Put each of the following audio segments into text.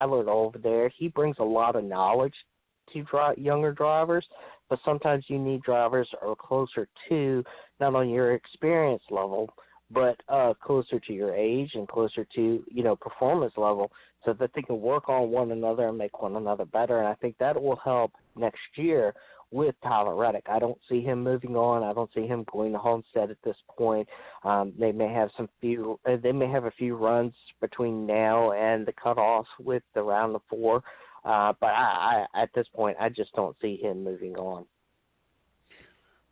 pilot over there. He brings a lot of knowledge to younger drivers, but sometimes you need drivers that are closer to not only your experience level, but closer to your age and closer to, performance level, so that they can work on one another and make one another better. And I think that will help next year with Tyler Reddick. I don't see him moving on. I don't see him going to Homestead at this point. They may have a few runs between now and the cutoffs with the round of 4. But I at this point, I just don't see him moving on.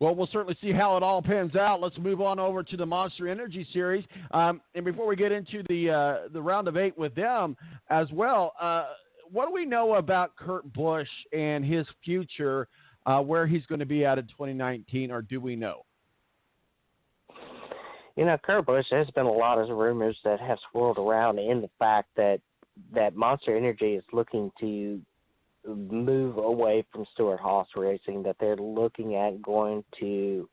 Well, we'll certainly see how it all pans out. Let's move on over to the Monster Energy Series. And before we get into the round of 8 with them as well, what do we know about Kurt Busch and his future, where he's going to be at in 2019, or do we know? Kurt Busch, there's been a lot of rumors that have swirled around in the fact that Monster Energy is looking to move away from Stewart-Haas Racing, that they're looking at going to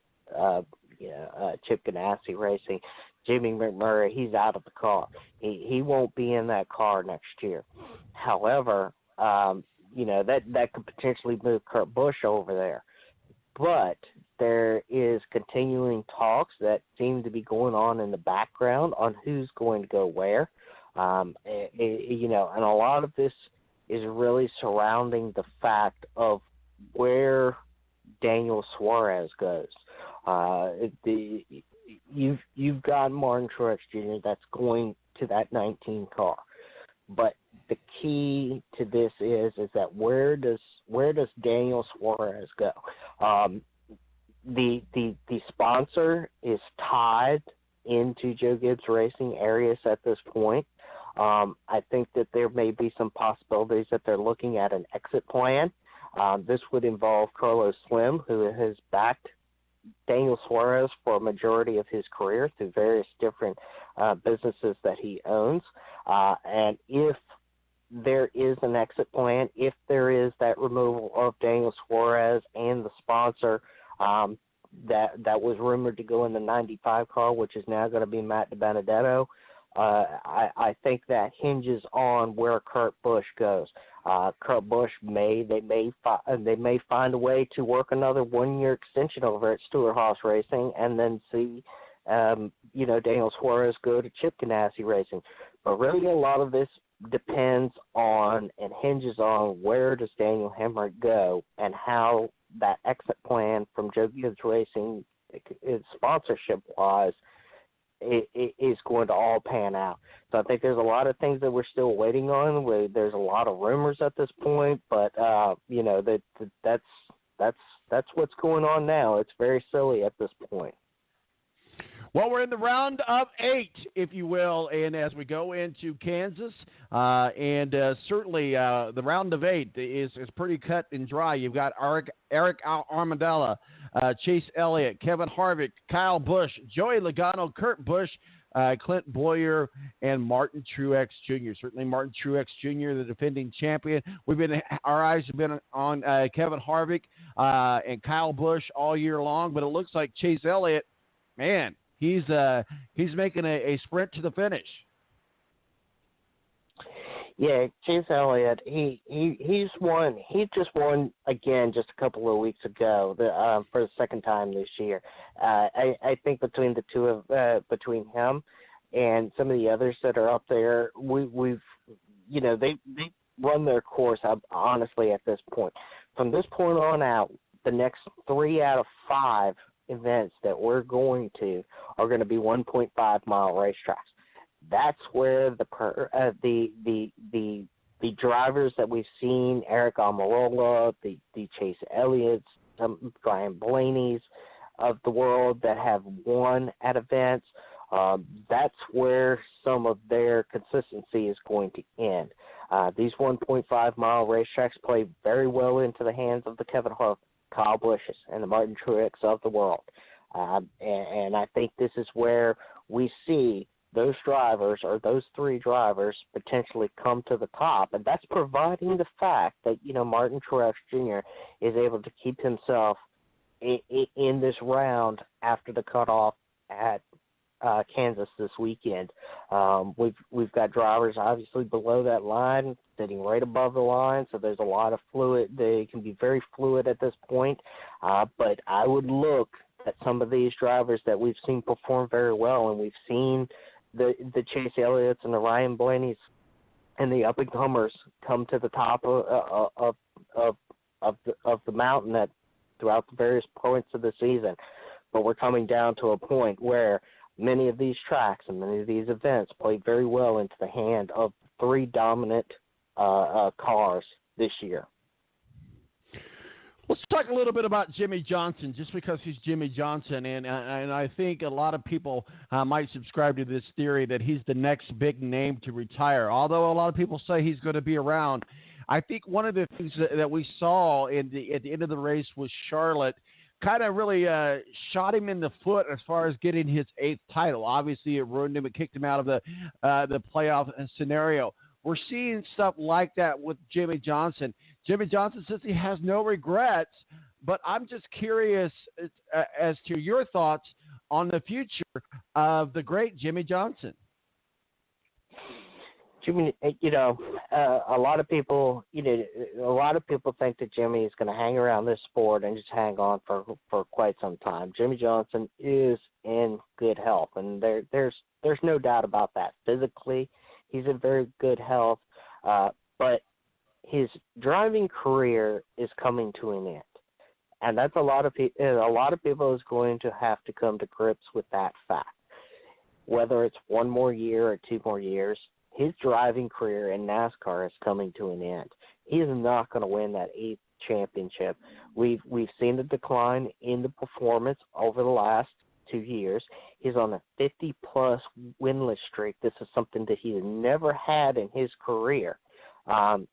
Chip Ganassi Racing. Jimmy McMurray, he's out of the car. He won't be in that car next year. However, that could potentially move Kurt Busch over there. But there is continuing talks that seem to be going on in the background on who's going to go where. And a lot of this is really surrounding the fact of where Daniel Suarez goes. You've got Martin Truex Jr. that's going to that 19 car, but the key to this is that where does Daniel Suarez go? The sponsor is tied into Joe Gibbs Racing Arias at this point. I think that there may be some possibilities that they're looking at an exit plan. This would involve Carlos Slim, who has backed Daniel Suarez for a majority of his career through various different businesses that he owns. And if there is an exit plan, if there is that removal of Daniel Suarez and the sponsor that was rumored to go in the 95 car, which is now going to be Matt DiBenedetto, I think that hinges on where Kurt Busch goes. Kurt Busch may find a way to work another 1-year extension over at Stewart-Haas Racing, and then see Daniel Suarez go to Chip Ganassi Racing. But really, a lot of this depends on and hinges on where does Daniel Hemrick go and how that exit plan from Joe Gibbs Racing, sponsorship-wise, is going to all pan out. So I think there's a lot of things that we're still waiting on. There's a lot of rumors at this point, but that's what's going on now. It's very silly at this point. Well, we're in the round of 8, if you will, and as we go into Kansas, and certainly the round of 8 is pretty cut and dry. You've got Eric Armadella, Chase Elliott, Kevin Harvick, Kyle Busch, Joey Logano, Kurt Busch, Clint Boyer, and Martin Truex Jr. Certainly Martin Truex Jr., the defending champion. Our eyes have been on Kevin Harvick and Kyle Busch all year long, but it looks like Chase Elliott, man, he's making a sprint to the finish. Yeah, Chase Elliott, he's won. He just won again just a couple of weeks ago for the second time this year. I think between the two of between him and some of the others that are up there, we've they run their course up, honestly at this point. From this point on out, the next 3 out of 5 events that we're going to are going to be 1.5 mile racetracks. That's where the drivers that we've seen, Eric Almirola, the Chase Elliott's, Brian Blaney's of the world that have won at events, that's where some of their consistency is going to end. These 1.5 mile racetracks play very well into the hands of the Kevin Harvick, Kyle Busch's, and the Martin Truex of the world. And I think this is where we see those drivers, or those 3 drivers, potentially come to the top. And that's providing the fact that, Martin Truex Jr. is able to keep himself in this round after the cutoff at Kansas this weekend. We've got drivers obviously below that line, sitting right above the line, so there's a lot of fluid. They can be very fluid at this point. But I would look at some of these drivers that we've seen perform very well, and we've seen the Chase Elliott's and the Ryan Blaney's and the up and comers come to the top of the mountain throughout the various points of the season. But we're coming down to a point where many of these tracks and many of these events played very well into the hand of three dominant cars this year. Let's talk a little bit about Jimmie Johnson, just because he's Jimmie Johnson, and I think a lot of people might subscribe to this theory that he's the next big name to retire. Although a lot of people say he's going to be around, I think one of the things that we saw at the end of the race was Charlotte kind of really shot him in the foot as far as getting his 8th title. Obviously, it ruined him. It kicked him out of the playoff scenario. We're seeing stuff like that with Jimmie Johnson. Jimmie Johnson says he has no regrets, but I'm just curious as to your thoughts on the future of the great Jimmie Johnson. Jimmie, a lot of people, think that Jimmie is going to hang around this sport and just hang on for quite some time. Jimmie Johnson is in good health, and there's no doubt about that. Physically, he's in very good health, but his driving career is coming to an end, and that's a lot of people is going to have to come to grips with that fact. Whether it's one more year or 2 more years, his driving career in NASCAR is coming to an end. He is not going to win that 8th championship. We've seen the decline in the performance over the last 2 years. He's on a 50-plus winless streak. This is something that he has never had in his career.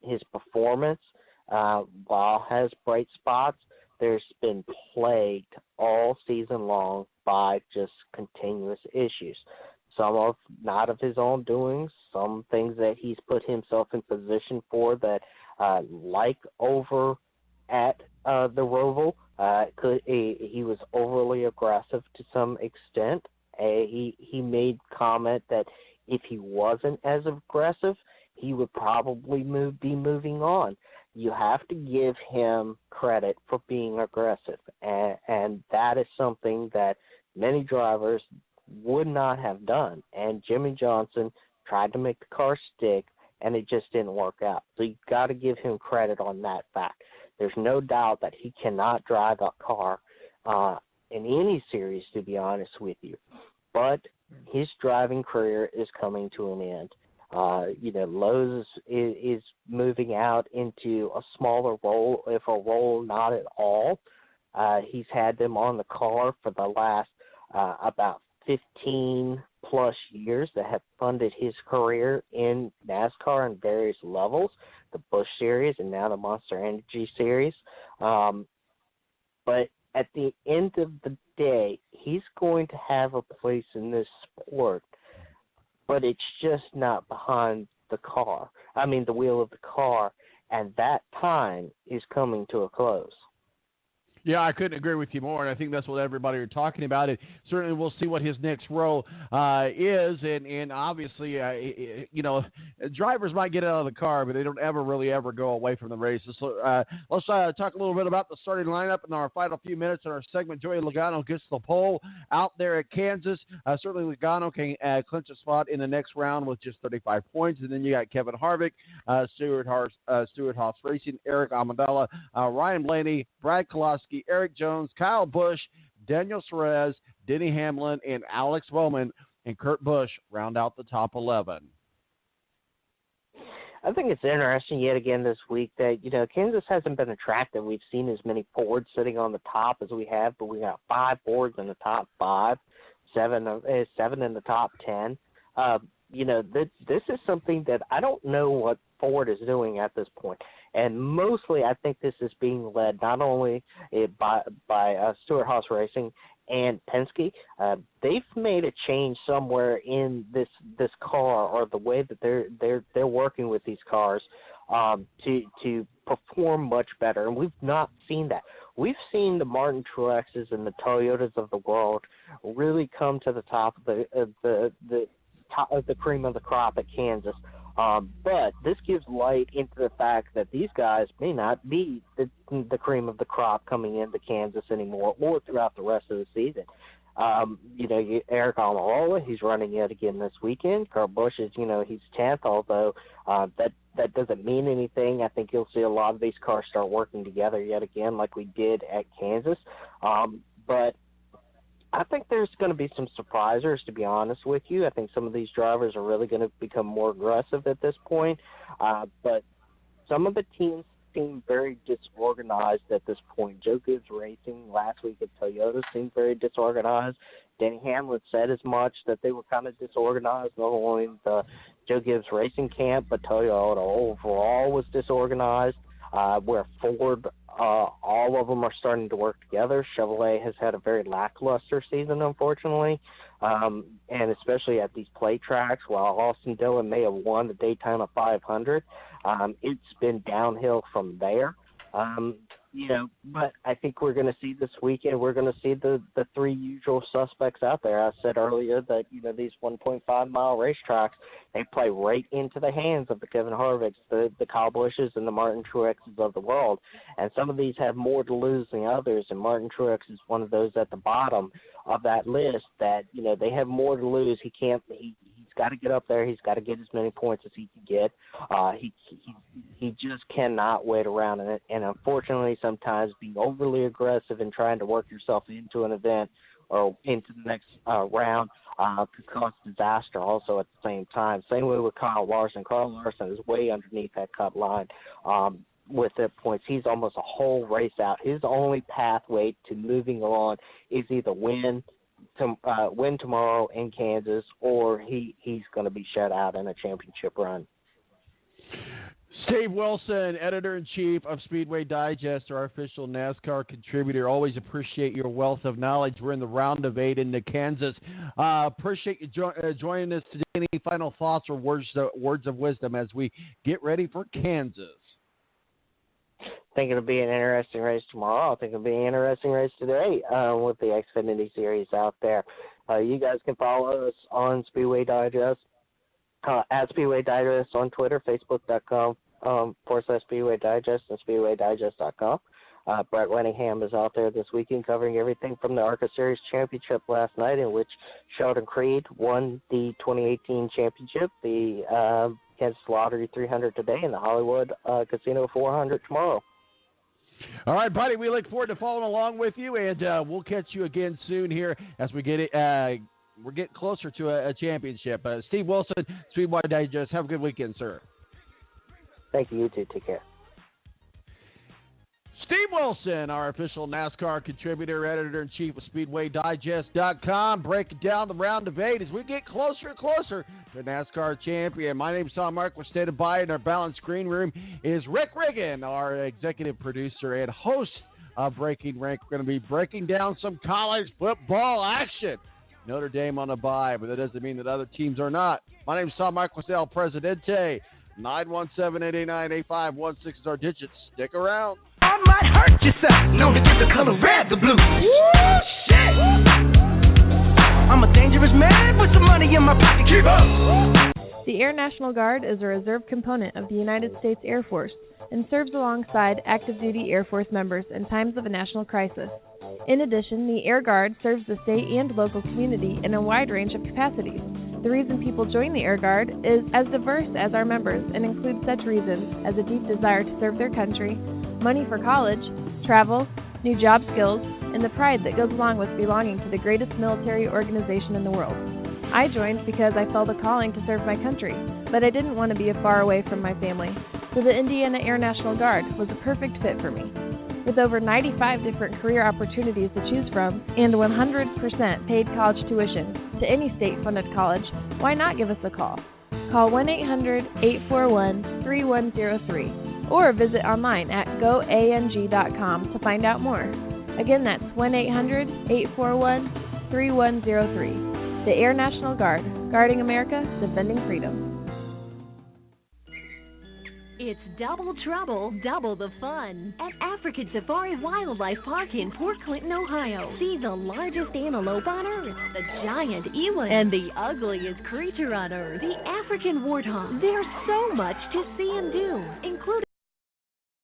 His performance, while has bright spots, there's been plagued all season long by just continuous issues. Some of not of his own doings, some things that he's put himself in position for that, like over at the Roval, he was overly aggressive to some extent. He made comment that if he wasn't as aggressive, he would probably be moving on. You have to give him credit for being aggressive, and that is something that many drivers would not have done. And Jimmie Johnson tried to make the car stick, and it just didn't work out. So you've got to give him credit on that fact. There's no doubt that he cannot drive a car in any series, to be honest with you. But his driving career is coming to an end. Lowe's is moving out into a smaller role, if a role not at all. He's had them on the car for the last about 15-plus years that have funded his career in NASCAR on various levels, the Busch Series and now the Monster Energy Series. But at the end of the day, he's going to have a place in this sport, but it's just not behind the wheel of the car, and that time is coming to a close. Yeah, I couldn't agree with you more, and I think that's what everybody are talking about. And certainly we'll see what his next role is, and obviously, drivers might get out of the car, but they don't ever go away from the races. So let's talk a little bit about the starting lineup in our final few minutes in our segment. Joey Logano gets the pole out there at Kansas. Certainly Logano can clinch a spot in the next round with just 35 points, and then you got Kevin Harvick, Stuart Haas Racing, Eric Almadala, Ryan Blaney, Brad Kolosky, Eric Jones, Kyle Busch, Daniel Suarez, Denny Hamlin, and Alex Bowman, and Kurt Busch round out the top 11. I think it's interesting yet again this week that, Kansas hasn't been a track that we've seen as many Fords sitting on the top as we have, but we got 5 Fords in the top 5, 7 in the top 10. This is something that I don't know what Ford is doing at this point. And mostly I think this is being led not only by Stuart Haas Racing and Penske. They've made a change somewhere in this car, or the way that they're working with these cars to perform much better. And we've not seen that. we've seen the Martin Truexes and the Toyotas of the world really come to the top of the top of the cream of the crop at Kansas. But this gives light into the fact that these guys may not be the cream of the crop coming into Kansas anymore or throughout the rest of the season. Eric Almirola, he's running yet again this weekend. Kurt Busch is, he's 10th, although that doesn't mean anything. I think you'll see a lot of these cars start working together yet again like we did at Kansas. But I think there's going to be some surprisers, to be honest with you. I think some of these drivers are really going to become more aggressive at this point. But some of the teams seem very disorganized at this point. Joe Gibbs Racing last week at Toyota seemed very disorganized. Denny Hamlin said as much, that they were kind of disorganized, not only the Joe Gibbs Racing camp, but Toyota overall was disorganized. Where Ford, all of them are starting to work together. Chevrolet has had a very lackluster season, unfortunately, and especially at these plate tracks. While Austin Dillon may have won the Daytona 500, it's been downhill from there. But I think we're going to see this weekend, we're going to see the three usual suspects out there. I said earlier that, these 1.5-mile racetracks, they play right into the hands of the Kevin Harvicks, the Kyle Busches, and the Martin Truexes of the world. And some of these have more to lose than others, and Martin Truex is one of those at the bottom of that list that, they have more to lose. He's got to get up there. He's got to get as many points as he can get. He just cannot wait around. And unfortunately, sometimes being overly aggressive and trying to work yourself into an event or into the next round could cause disaster also at the same time. Same way with Kyle Larson. Kyle Larson is way underneath that cut line with the points. He's almost a whole race out. His only pathway to moving on is either win tomorrow in Kansas, or he's going to be shut out in a championship run. Steve Wilson, Editor-in-Chief of Speedway Digest, our official NASCAR contributor. Always appreciate your wealth of knowledge. We're in the round of 8 into Kansas. Appreciate you joining us today. Any final thoughts or words of wisdom as we get ready for Kansas? I think it'll be an interesting race tomorrow. I think it'll be an interesting race today with the Xfinity Series out there. You guys can follow us on Speedway Digest, at Speedway Digest on Twitter, Facebook.com /Speedway Digest, and SpeedwayDigest.com. Brett Wenningham is out there this weekend covering everything from the ARCA Series Championship last night, in which Sheldon Creed won the 2018 championship, the Kansas Lottery 300 today, and the Hollywood Casino 400 tomorrow. All right, buddy, we look forward to following along with you, and we'll catch you again soon here as we get it. We're getting closer to a championship. Steve Wilson, Speedway Digest, have a good weekend, sir. Thank you. You too. Take care. Steve Wilson, our official NASCAR contributor, Editor-in-Chief of SpeedwayDigest.com, breaking down the round of 8 as we get closer and closer to NASCAR champion. My name is tom-marquis. Standing by in our balanced green room is Rick-riggin, our executive producer and host of Breaking Rank. We're going to be breaking down some college football action. Notre Dame on a bye, but that doesn't mean that other teams are not. My name is Tom-Marquis El Presidente. 917-889-8516 is our digits. Stick around. I might hurt yourself. Known to give the color red the blue. Woo, shit. I'm a dangerous man with some money in my pocket. Keep up. The Air National Guard is a reserve component of the United States Air Force and serves alongside active duty Air Force members in times of a national crisis. In addition, the Air Guard serves the state and local community in a wide range of capacities. The reason people join the Air Guard is as diverse as our members and includes such reasons as a deep desire to serve their country, money for college, travel, new job skills, and the pride that goes along with belonging to the greatest military organization in the world. I joined because I felt a calling to serve my country, but I didn't want to be far away from my family, so the Indiana Air National Guard was a perfect fit for me. With over 95 different career opportunities to choose from and 100% paid college tuition to any state-funded college, why not give us a call? Call 1-800-841-3103 or visit online at goang.com to find out more. Again, that's 1-800-841-3103. The Air National Guard, guarding America, defending freedom. It's double trouble, double the fun at African Safari Wildlife Park in Port Clinton, Ohio. See the largest antelope on Earth, the giant eland, and the ugliest creature on Earth, the African warthog. There's so much to see and do, including